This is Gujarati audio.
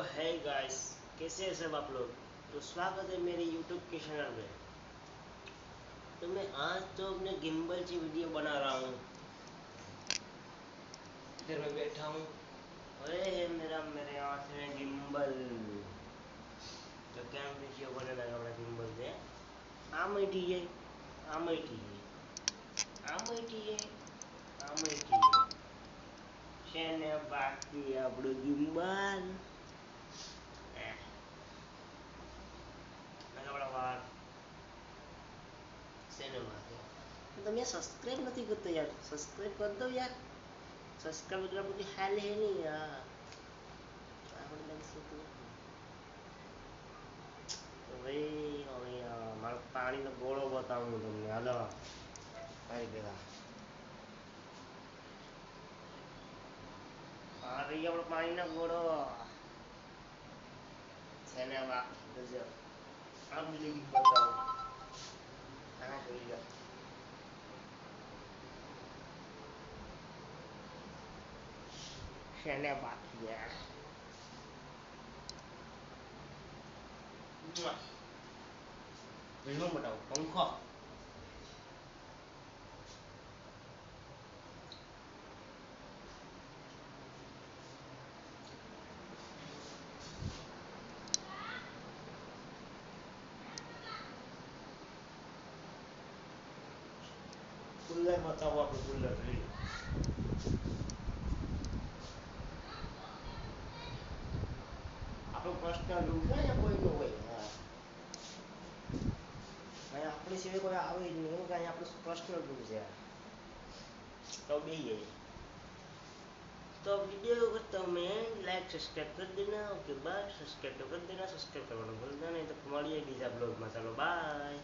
है गाइस, कैसे हैं सब आप लोग। तो स्वागत है मेरे यूट्यूब के चैनल में। तो मैं आज तो अपने गिम्बल की वीडियो बना रहा हूँ। इधर मैं बैठा हूँ और ये है मेरे हाथ में गिम्बल। तो क्या वीडियो बने लगा अपना गिम्बल से आमैठी है आमैठी है आमैठी है आमैठी है શેને બાકી આપણું गिम्बल તમે સબસ્ક્રાઇબ નથી કરતો યાર, સબસ્ક્રાઇબ कर दो यार। સબસ્ક્રાઇબ વગર આપણું હાલ હે નહીં યાર। આપણે લાગશે તો ભાઈ હવે મારો પાણીનો ગોળો બતાવું તમને, હાલો ભાઈ પેલા આ રહી આપણો પાણીનો ગોળો છે ને બાકી ગજબ આ બીજું બતાવું આ જોઈ લો છે ને બાકી વિનો બતાવો પંખો કુલર બતાવો આપણું કુલર જોઈ આપણો પર્સનલ રૂમ છે ને કોઈ નો હોય અહીંયા આપણી સિવાય કોઈ આવે જ નહીં, કે અહીંયા આપણું પર્સનલ રૂમ છે तो भी है। तो वीडियो को તમે લાઈક સબસ્ક્રાઇબ કરી દેना। ओके बाय, सब्सक्राइब तो कर देना, सब्सक्राइब करना भूलना नहीं। तो મળીએ બીજા બ્લોગમાં, ચાલો બાય।